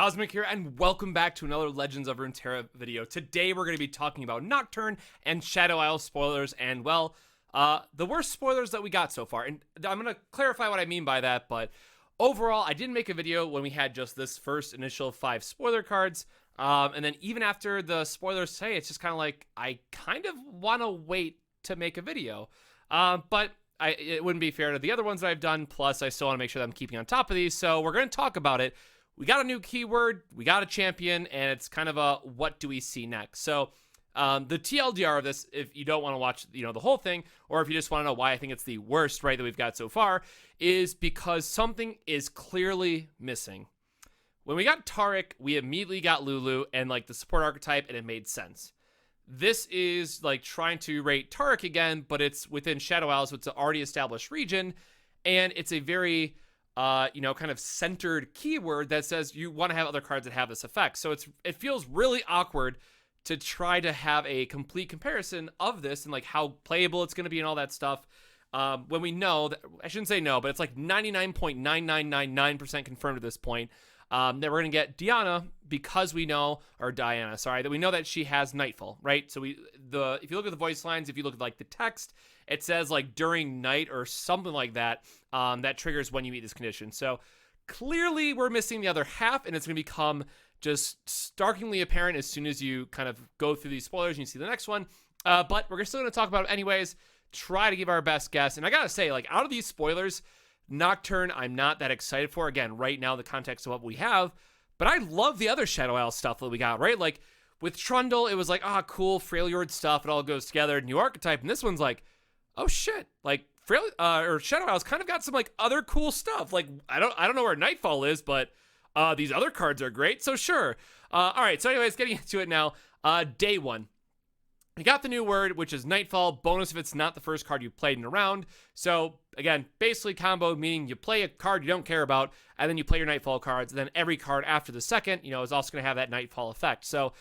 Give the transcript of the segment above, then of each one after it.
Cosmic here, and welcome back to another Legends of Runeterra video. Today we're going to be talking about Nocturne and Shadow Isle spoilers, and well, the worst spoilers that we got so far. And I'm going to clarify what I mean by that, but overall, I didn't make a video when we had just this first initial 5 spoiler cards, and then even after the spoilers say, it's just kind of like, I kind of want to wait to make a video, but it wouldn't be fair to the other ones that I've done, plus I still want to make sure that I'm keeping on top of these, so we're going to talk about it. We got a new keyword, we got a champion, and it's kind of a what do we see next. So the TLDR of this, if you don't want to watch the whole thing, or if you just want to know why I think it's the worst that we've got so far, is because something is clearly missing. When we got Taric, we immediately got Lulu and like the support archetype, and it made sense. This is like trying to rate Taric again, but it's within Shadow Isle, so it's an already established region, and it's a very kind of centered keyword that says you want to have other cards that have this effect. So it feels really awkward to try to have a complete comparison of this and like how playable it's going to be and all that stuff. When we know that, I shouldn't say no, but it's like 99.9999% confirmed at this point, that we're going to get Diana because we know, or Diana, sorry, that we know that she has Nightfall, right? So if you look at the voice lines, if you look at like the text, it says like during night or something like that, that triggers when you meet this condition. So clearly we're missing the other half, and it's going to become just starkly apparent as soon as you kind of go through these spoilers and you see the next one. But we're still going to talk about it anyways, try to give our best guess. And I got to say, like, out of these spoilers, Nocturne, I'm not that excited for. Again, right now, the context of what we have. But I love the other Shadow Isle stuff that we got, right? Like, with Trundle, it was like, cool, Freljord stuff. It all goes together. New archetype. And this one's like, oh, shit. Like, Shadow Isle's kind of got some, like, other cool stuff. Like, I don't know where Nightfall is, but these other cards are great. So, sure. All right. So, anyways, getting into it now. Day 1. We got the new word, which is Nightfall. Bonus if it's not the first card you played in a round. So, again, basically combo, meaning you play a card you don't care about, and then you play your Nightfall cards, and then every card after the second, is also going to have that Nightfall effect. So,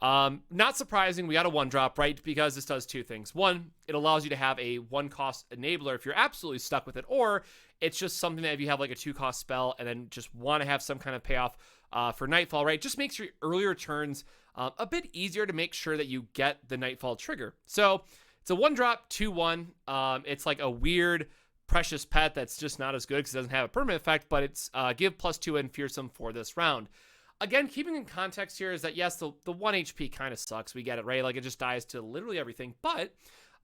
not surprising, we got a 1-drop, right? Because this does 2 things. 1, it allows you to have a 1-cost enabler if you're absolutely stuck with it, or it's just something that if you have like a 2-cost spell and then just want to have some kind of payoff for Nightfall, right? Just makes your earlier turns a bit easier to make sure that you get the Nightfall trigger. So it's a 1-drop, 2/1. It's like a weird precious pet that's just not as good because it doesn't have a permanent effect, but it's give +2 and fearsome for this round. Again, keeping in context here is that, yes, the 1 HP kind of sucks. We get it, right? Like, it just dies to literally everything. But,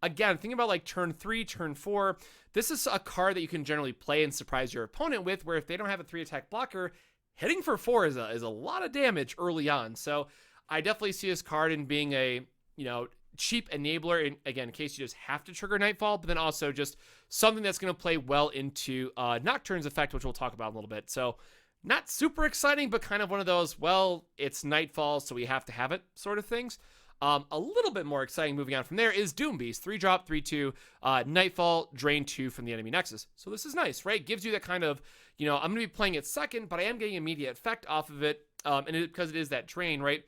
again, thinking about, like, turn 3, turn 4, this is a card that you can generally play and surprise your opponent with, where if they don't have a 3-attack blocker, hitting for 4 is a lot of damage early on. So, I definitely see this card in being a, cheap enabler, again, in case you just have to trigger Nightfall, but then also just something that's going to play well into Nocturne's effect, which we'll talk about in a little bit. So, not super exciting, but kind of one of those, well, it's Nightfall, so we have to have it sort of things. A little bit more exciting moving on from there is Doom Beast, 3-drop, 3/2, Nightfall, drain 2 from the enemy nexus. So this is nice, right? Gives you that kind of, I'm going to be playing it second, but I am getting immediate effect off of it, because it is that drain, right?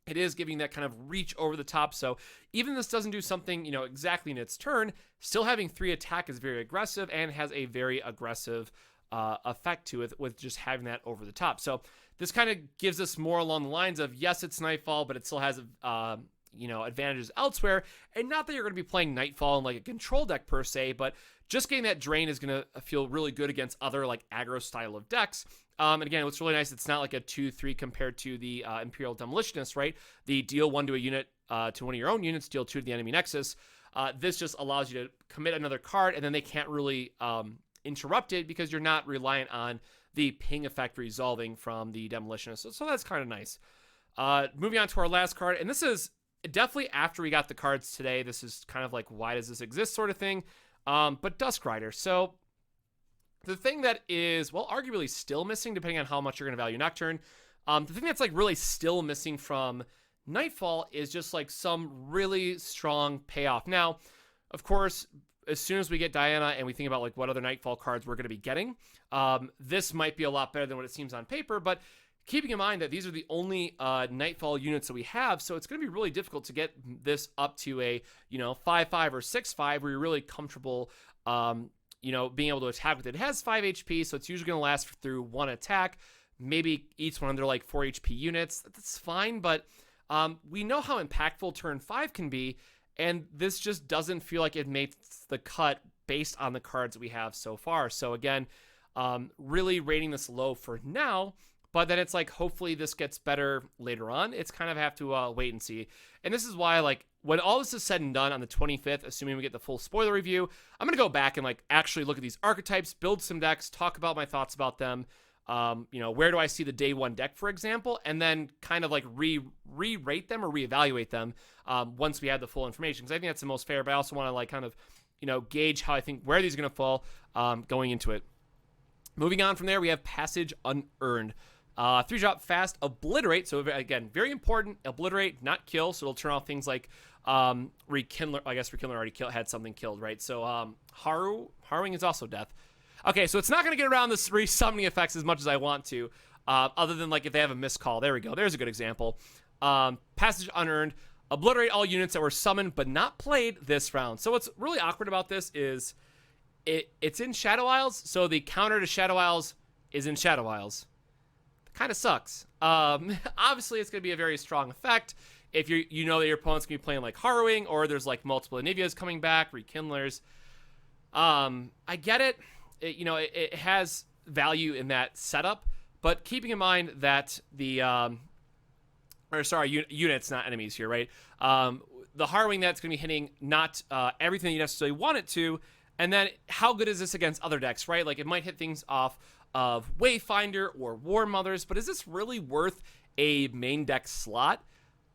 It is giving that kind of reach over the top. So even this doesn't do something, exactly in its turn, still having 3 attack is very aggressive and has a very aggressive effect to it with just having that over the top. So this kind of gives us more along the lines of, yes, it's Nightfall, but it still has, advantages elsewhere. And not that you're going to be playing Nightfall in like a control deck per se, but just getting that drain is going to feel really good against other like aggro style of decks. And again, what's really nice, it's not like a 2/3 compared to the Imperial Demolitionist, right? The deal 1 to a unit, to one of your own units, deal 2 to the enemy nexus. This just allows you to commit another card, and then they can't really interrupt it because you're not reliant on the ping effect resolving from the Demolitionist. So that's kind of nice. Moving on to our last card, and this is definitely after we got the cards today. This is kind of like, why does this exist sort of thing. But Dusk Rider. So the thing that is, well, arguably still missing, depending on how much you're going to value Nocturne, the thing that's like really still missing from Nightfall is just like some really strong payoff. Now, of course, as soon as we get Diana and we think about like what other Nightfall cards we're going to be getting, this might be a lot better than what it seems on paper, but keeping in mind that these are the only Nightfall units that we have, so it's going to be really difficult to get this up to a 5/5 or 6/5 where you're really comfortable being able to attack with it. It has 5 HP, so it's usually going to last through 1 attack, maybe each one under like 4 HP units. That's fine, but we know how impactful turn 5 can be, and this just doesn't feel like it makes the cut based on the cards that we have so far. So again, really rating this low for now, but then it's like, hopefully this gets better later on. It's kind of have to wait and see. And this is why, like, when all this is said and done on the 25th, assuming we get the full spoiler review, I'm going to go back and like actually look at these archetypes, build some decks, talk about my thoughts about them. You know, where do I see the day one deck, for example, and then kind of like re-rate them or reevaluate them once we have the full information. Because I think that's the most fair, but I also want to like kind of, you know, gauge how I think where these are going to fall going into it. Moving on from there, we have Passage Unearned. 3-drop fast, obliterate. So again, very important. Obliterate, not kill. So it'll turn off things like Rekindler. I guess Rekindler already had something killed, right? So Harrowing is also death. Okay, so it's not going to get around the resummoning effects as much as I want to, other than like if they have a missed call. There we go. There's a good example. Passage Unearned. Obliterate all units that were summoned but not played this round. So what's really awkward about this is it's in Shadow Isles, so the counter to Shadow Isles is in Shadow Isles. Kind of sucks. Obviously, it's going to be a very strong effect if you know that your opponent's going to be playing like Harrowing, or there's like multiple Anivias coming back, Rekindlers. I get it. It has value in that setup, but keeping in mind that units, not enemies here, right? The Harrowing that's going to be hitting not everything you necessarily want it to, and then how good is this against other decks, right? Like it might hit things off of Wayfinder or War Mothers, but is this really worth a main deck slot?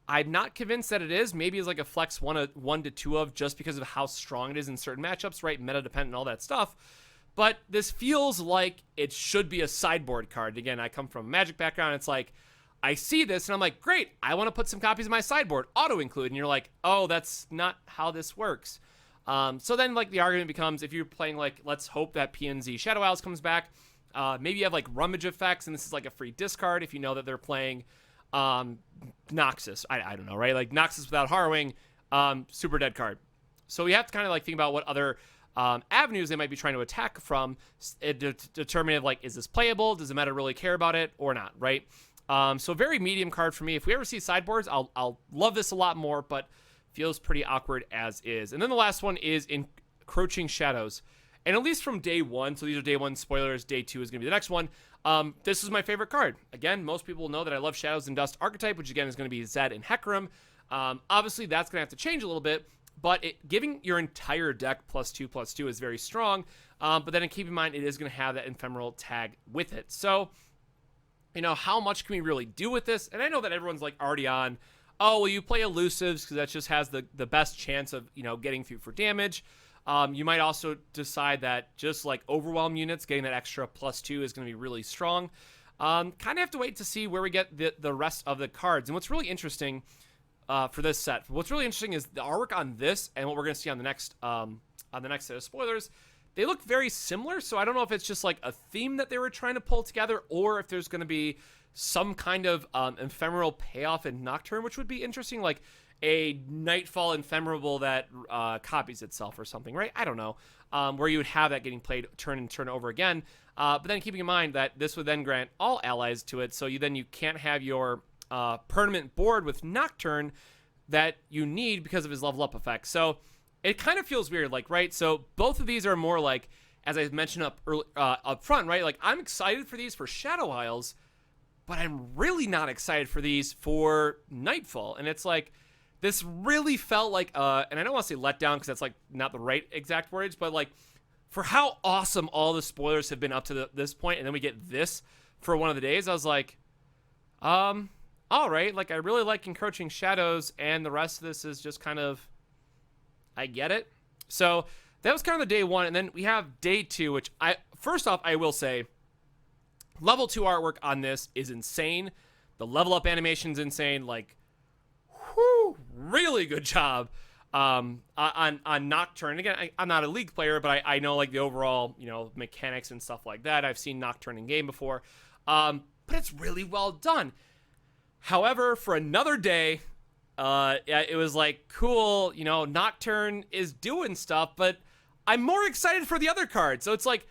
I'm not convinced that it is. Maybe it's like a flex 1 to 2 of, just because of how strong it is in certain matchups, right? Meta dependent and all that stuff. But this feels like it should be a sideboard card. Again, I come from a Magic background. It's like, I see this and I'm like, great, I want to put some copies of my sideboard, auto include. And you're like, oh, that's not how this works. So then like the argument becomes, if you're playing like, let's hope that PNZ Shadow Isles comes back, maybe you have like rummage effects and this is like a free discard if you know that they're playing Noxus. I don't know, right? Like Noxus without Harrowing, super dead card. So we have to kind of like think about what other avenues they might be trying to attack from, determine if, like, is this playable? Does the meta really care about it or not, right? So very medium card for me. If we ever see sideboards, I'll love this a lot more, but feels pretty awkward as is. And then the last one is Encroaching Shadows. And at least from day one, so these are day one spoilers, day two is going to be the next one. This is my favorite card. Again, most people know that I love Shadows and Dust Archetype, which again is going to be Zed and Hecarim. Obviously, that's going to have to change a little bit, but giving your entire deck +2/+2 is very strong. But then keep in mind, it is going to have that ephemeral tag with it. So, how much can we really do with this? And I know that everyone's like already on, oh, well, you play elusives because that just has the best chance of, getting through for damage. You might also decide that just like overwhelm units, getting that extra +2 is going to be really strong. Kind of have to wait to see where we get the rest of the cards. And what's really interesting for this set, what's really interesting is the artwork on this and what we're going to see on the next set of spoilers. They look very similar, so I don't know if it's just like a theme that they were trying to pull together, or if there's going to be some kind of ephemeral payoff in Nocturne, which would be interesting, like a Nightfall ephemeral that copies itself or something, right? I don't know, where you would have that getting played turn and turn over again. But then keeping in mind that this would then grant all allies to it, so you can't have your permanent board with Nocturne that you need because of his level up effect. So it kind of feels weird, like, right? So both of these are more like, as I mentioned up front, right? Like, I'm excited for these for Shadow Isles, but I'm really not excited for these for Nightfall. And it's like, this really felt like, and I don't want to say letdown because that's like not the right exact words, but like for how awesome all the spoilers have been up to this point, and then we get this for one of the days, I was like, all right, like I really like Encroaching Shadows, and the rest of this is just kind of, I get it. So that was kind of the day one, and then we have day two, which first off, I will say, level 2 artwork on this is insane. The level up animation's insane. Like, whew, really good job on Nocturne. Again, I'm not a League player, but I know like the overall, mechanics and stuff like that. I've seen Nocturne in game before, but it's really well done. However, for another day, it was like, cool, Nocturne is doing stuff, but I'm more excited for the other card. So it's like,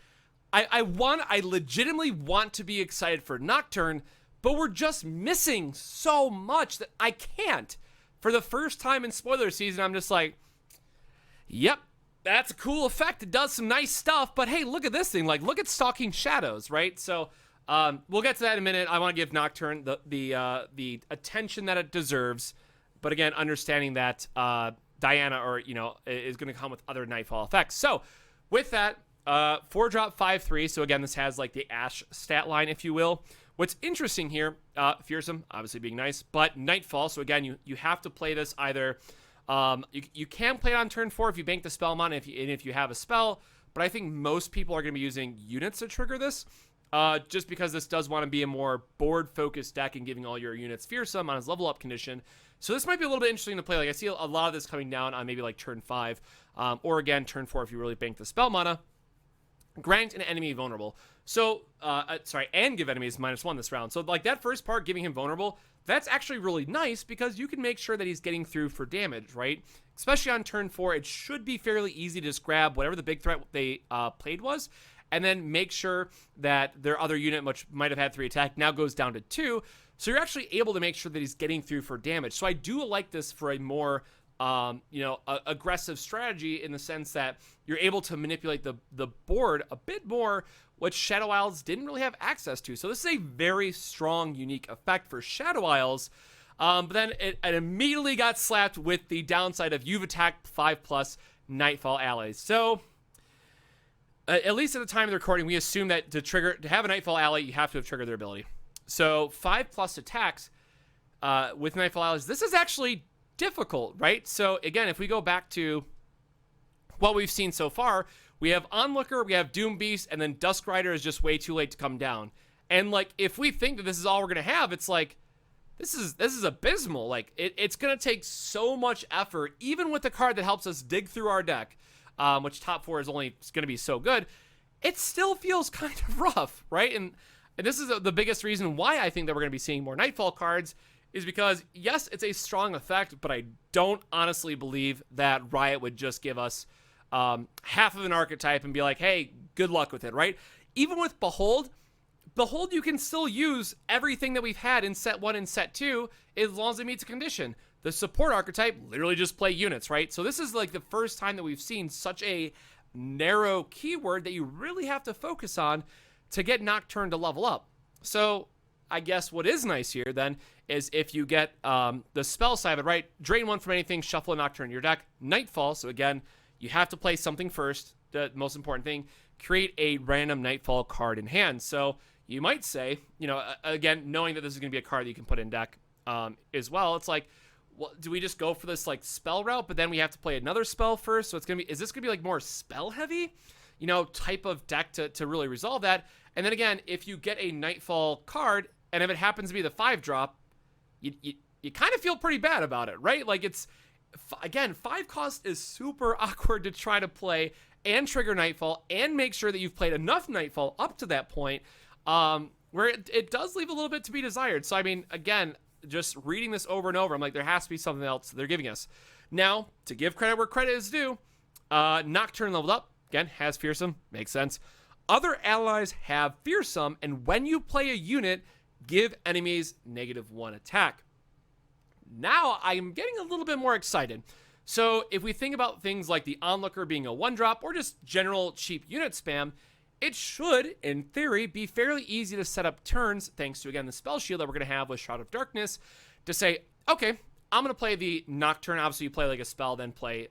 I legitimately want to be excited for Nocturne, but we're just missing so much that I can't. For the first time in spoiler season, I'm just like, yep, that's a cool effect. It does some nice stuff, but hey, look at this thing. Like, look at Stalking Shadows, right? So we'll get to that in a minute. I want to give Nocturne the attention that it deserves, but again, understanding that Diana, or is going to come with other Nightfall effects. So with that, 4-drop 5/3. So again, this has like the Ash stat line, if you will. What's interesting here, Fearsome, obviously being nice, but Nightfall. So again, you have to play this either. You can play it on turn 4 if you bank the spell mana, if you have a spell. But I think most people are going to be using units to trigger this, just because this does want to be a more board-focused deck and giving all your units Fearsome on his level up condition. So this might be a little bit interesting to play. Like, I see a lot of this coming down on maybe like turn 5, or again turn 4 if you really bank the spell mana. Grant an enemy vulnerable. So, and give enemies -1 this round. So, like, that first part, giving him vulnerable, that's actually really nice because you can make sure that he's getting through for damage, right? Especially on turn 4, it should be fairly easy to just grab whatever the big threat they played was, and then make sure that their other unit, which might have had 3 attack, now goes down to 2. So you're actually able to make sure that he's getting through for damage. So I do like this for a more aggressive strategy, in the sense that you're able to manipulate the board a bit more, which Shadow Isles didn't really have access to. So this is a very strong, unique effect for Shadow Isles. But then it immediately got slapped with the downside of you've attacked 5+ Nightfall allies. So at least at the time of the recording, we assume that to have a Nightfall ally, you have to have triggered their ability. So 5+ attacks with Nightfall allies, this is actually difficult, right? So again, if we go back to what we've seen so far, we have Onlooker, we have Doom Beast, and then Dusk Rider is just way too late to come down. And like, if we think that this is all we're gonna have, it's like, this is abysmal. Like, it's gonna take so much effort, even with the card that helps us dig through our deck, which top 4 is only gonna be so good. It still feels kind of rough, right? And this is the biggest reason why I think that we're gonna be seeing more Nightfall cards, is because, yes, it's a strong effect, but I don't honestly believe that Riot would just give us half of an archetype and be like, hey, good luck with it, right? Even with Behold, you can still use everything that we've had in set 1 and set 2, as long as it meets a condition. The support archetype, literally just play units, right? So this is like the first time that we've seen such a narrow keyword that you really have to focus on to get Nocturne to level up. So I guess what is nice here then is if you get the spell side of it, right? Drain 1 from anything, shuffle a Nocturne in your deck. Nightfall, so again, you have to play something first. The most important thing, create a random Nightfall card in hand. So you might say, again, knowing that this is going to be a card that you can put in deck as well, it's like, well, do we just go for this like spell route, but then we have to play another spell first? So it's going to be, is this going to be like more spell heavy, type of deck to really resolve that? And then again, if you get a Nightfall card, and if it happens to be the 5-drop, you kind of feel pretty bad about it, right? Like, it's, again, 5 cost is super awkward to try to play and trigger Nightfall and make sure that you've played enough Nightfall up to that point, where it does leave a little bit to be desired. So, I mean, again, just reading this over and over, I'm like, there has to be something else they're giving us. Now, to give credit where credit is due, Nocturne leveled up, again, has Fearsome, makes sense. Other allies have Fearsome, and when you play a unit, give enemies -1 attack. Now I'm getting a little bit more excited. So if we think about things like the Onlooker being a 1-drop or just general cheap unit spam, it should, in theory, be fairly easy to set up turns, thanks to, again, the spell shield that we're going to have with Shroud of Darkness, to say, okay, I'm going to play the Nocturne. Obviously, you play like a spell, then play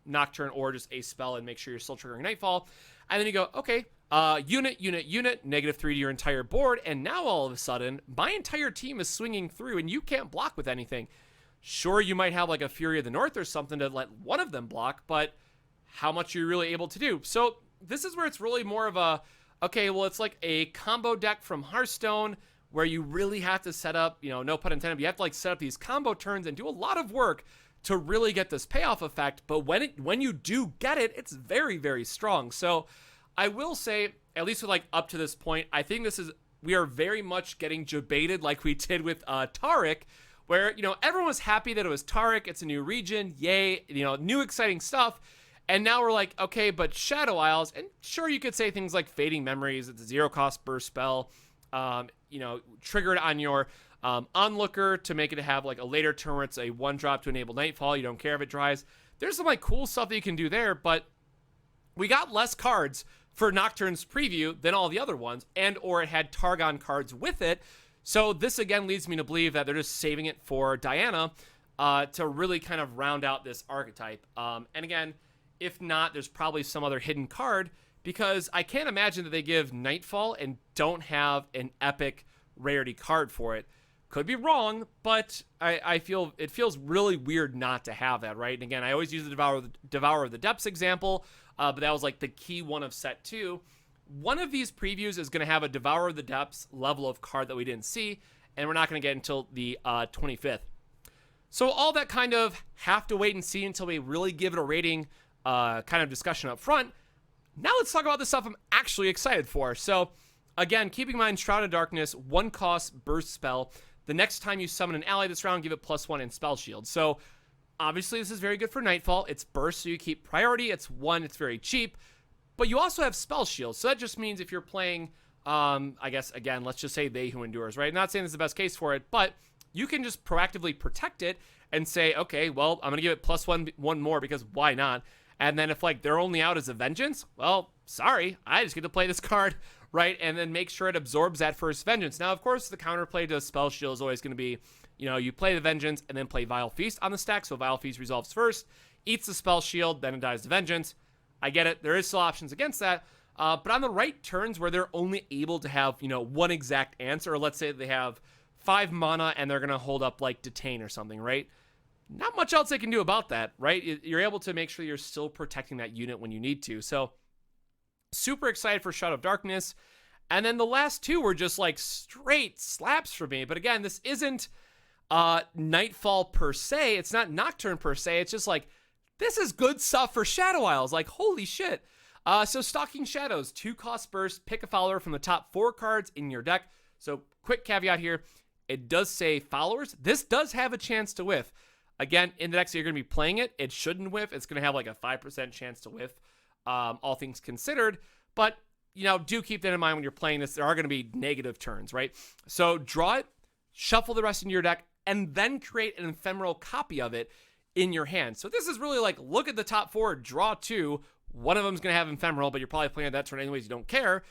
Nocturne or just a spell and make sure you're still triggering Nightfall. And then you go, okay, unit, -3 to your entire board, and now all of a sudden, my entire team is swinging through, and you can't block with anything. Sure, you might have like a Fury of the North or something to let one of them block, but how much are you really able to do? So this is where it's really more of a, okay, well, it's like a combo deck from Hearthstone, where you really have to set up, no pun intended, but you have to like set up these combo turns and do a lot of work to really get this payoff effect. But when you do get it, it's very, very strong. So I will say, at least with like up to this point, I think we are very much getting debated like we did with Taric, where, everyone was happy that it was Taric. It's a new region. Yay. New exciting stuff. And now we're like, okay, but Shadow Isles, and sure, you could say things like Fading Memories, it's a 0-cost burst spell, you know, triggered on your Onlooker to make it have like a later turn where it's a 1-drop to enable Nightfall. You don't care if it dries. There's some like cool stuff that you can do there, but we got less cards for Nocturne's preview than all the other ones, and or it had Targon cards with it. So this again leads me to believe that they're just saving it for Diana to really kind of round out this archetype. And again, if not, there's probably some other hidden card, because I can't imagine that they give Nightfall and don't have an epic rarity card for it. Could be wrong, but I feel it feels really weird not to have that, right? And again, I always use the Devourer of the Depths example, but that was like the key one of set 2. One of these previews is going to have a Devourer of the Depths level of card that we didn't see, and we're not going to get until the 25th. So all that kind of have to wait and see until we really give it a rating kind of discussion up front. Now let's talk about the stuff I'm actually excited for. So again, keeping in mind Shroud of Darkness, 1-cost burst spell. The next time you summon an ally this round, give it +1 in spell shield. So obviously this is very good for Nightfall. It's burst, so you keep priority. It's 1, it's very cheap. But you also have spell shield. So that just means if you're playing, I guess, again, let's just say They Who Endures, right? Not saying this is the best case for it, but you can just proactively protect it and say, okay, well, I'm going to give it +1 more because why not? And then if like they're only out as a vengeance, well, sorry, I just get to play this card, right? And then make sure it absorbs that first vengeance. Now, of course, the counterplay to spell shield is always going to be, you know, you play the vengeance and then play Vile Feast on the stack. So Vile Feast resolves first, eats the spell shield, then it dies the vengeance. I get it. There is still options against that. But on the right turns where they're only able to have, you know, one exact answer, or let's say they have 5 mana and they're going to hold up like Detain or something, right? Not much else they can do about that, right? You're able to make sure you're still protecting that unit when you need to. So super excited for Shroud of Darkness. And then the last 2 were just like straight slaps for me. But again, this isn't Nightfall per se. It's not Nocturne per se. It's just like, this is good stuff for Shadow Isles. Like, holy shit. So Stalking Shadows, 2-cost burst, pick a follower from the top 4 cards in your deck. So quick caveat here. It does say followers. This does have a chance to whiff. Again, in the decks that you're going to be playing it, it shouldn't whiff. It's going to have like a 5% chance to whiff, all things considered. But, you know, do keep that in mind when you're playing this. There are going to be negative turns, right? So draw it, shuffle the rest into your deck, and then create an ephemeral copy of it in your hand. So this is really like, look at the top 4, draw 2. One of them is going to have ephemeral, but you're probably playing that turn anyways. You don't care.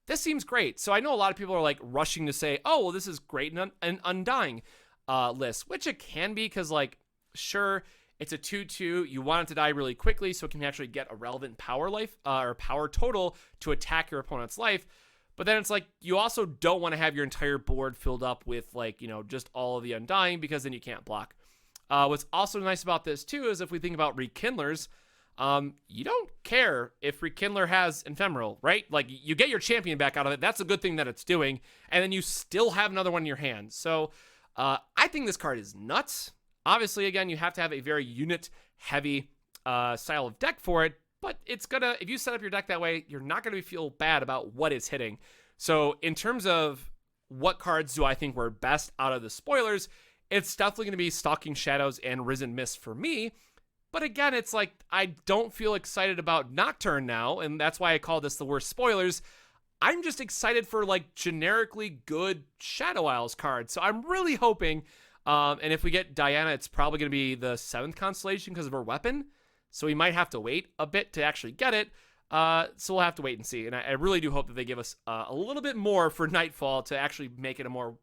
This seems great. So I know a lot of people are like rushing to say, oh, well, this is great and Undying list, which it can be because, like, sure, it's a 2/2. You want it to die really quickly so it can actually get a relevant power life or power total to attack your opponent's life. But then it's like, you also don't want to have your entire board filled up with, like, you know, just all of the Undying, because then you can't block. What's also nice about this too is if we think about Rekindlers, you don't care if Rekindler has Ephemeral, right? Like, you get your champion back out of it. That's a good thing that it's doing. And then you still have another one in your hand. So I think this card is nuts. Obviously, again, you have to have a very unit-heavy style of deck for it. But it's gonna, if you set up your deck that way, you're not gonna feel bad about what it's hitting. So in terms of what cards do I think were best out of the spoilers, it's definitely gonna be Stalking Shadows and Risen Mist for me. But again, it's like, I don't feel excited about Nocturne now, and that's why I call this the worst spoilers. I'm just excited for, like, generically good Shadow Isles cards. So I'm really hoping, and if we get Diana, it's probably going to be the 7th constellation because of her weapon. So we might have to wait a bit to actually get it. So we'll have to wait and see. And I really do hope that they give us a little bit more for Nightfall to actually make it a more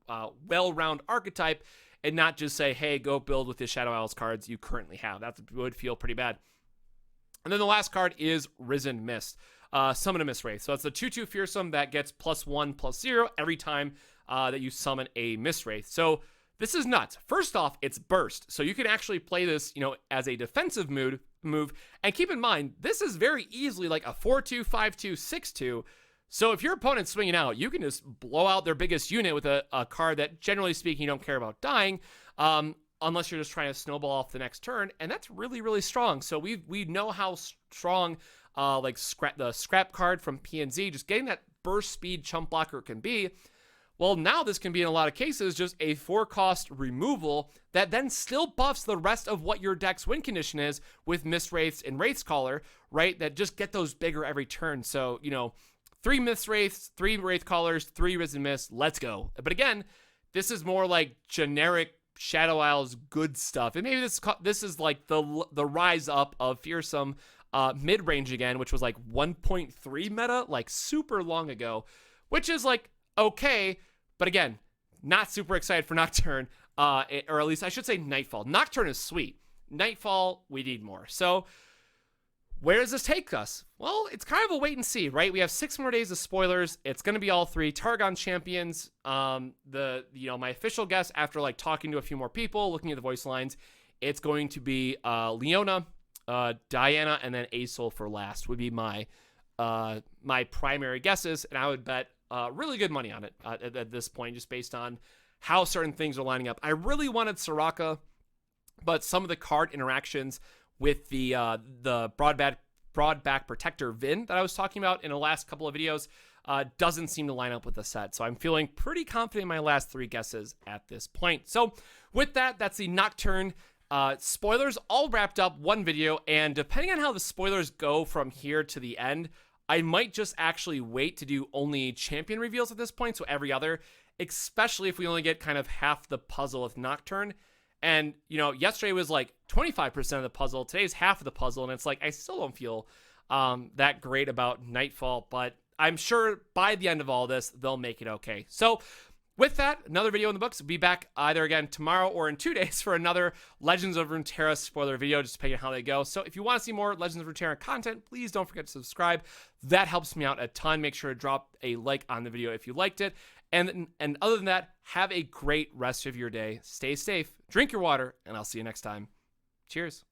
well-rounded archetype, and not just say, hey, go build with the Shadow Isles cards you currently have. That would feel pretty bad. And then the last card is Risen Mist. Summon a Mist Wraith. So it's the 2/2 Fearsome that gets +1/+0 every time that you summon a Mist Wraith. So this is nuts. First off, it's burst. So you can actually play this, you know, as a defensive move. And keep in mind, this is very easily like a 4/2, 5/2, 6/2. So if your opponent's swinging out, you can just blow out their biggest unit with a card that, generally speaking, you don't care about dying, unless you're just trying to snowball off the next turn. And that's really, really strong. So we know how strong like the scrap card from PNZ, just getting that burst speed chump blocker can be. Well, now this can be in a lot of cases just a 4-cost removal that then still buffs the rest of what your deck's win condition is with Mist Wraiths and Wraith's Caller, right? That just get those bigger every turn. So, 3 Mist Wraiths, 3 Wraith Callers, 3 Risen Mist, let's go. But again, this is more like generic Shadow Isles good stuff. And maybe this is like the rise up of Fearsome mid-range again, which was like 1.3 meta, like super long ago, which is like okay, but again, not super excited for Nocturne, or at least I should say Nightfall. Nocturne is sweet. Nightfall, we need more. So where does this take us? Well, it's kind of a wait and see, right? We have 6 more days of spoilers. It's going to be all 3 Targon champions. My official guess after like talking to a few more people, looking at the voice lines, it's going to be Leona, Diana, and then Aesol for last would be my primary guesses, and I would bet really good money on it at this point, just based on how certain things are lining up. I really wanted Soraka, but some of the card interactions with the Broadback Protector Vin that I was talking about in the last couple of videos doesn't seem to line up with the set. So I'm feeling pretty confident in my last 3 guesses at this point. So with that, that's the Nocturne spoilers all wrapped up, one video. And depending on how the spoilers go from here to the end, I might just actually wait to do only champion reveals at this point. So every other, especially if we only get kind of half the puzzle with Nocturne. And, yesterday was like 25% of the puzzle. Today's half of the puzzle. And it's like, I still don't feel that great about Nightfall. But I'm sure by the end of all this, they'll make it okay. So with that, another video in the books. We'll be back either again tomorrow or in 2 days for another Legends of Runeterra spoiler video, just depending on how they go. So if you want to see more Legends of Runeterra content, please don't forget to subscribe. That helps me out a ton. Make sure to drop a like on the video if you liked it. And other than that, have a great rest of your day. Stay safe, drink your water, and I'll see you next time. Cheers.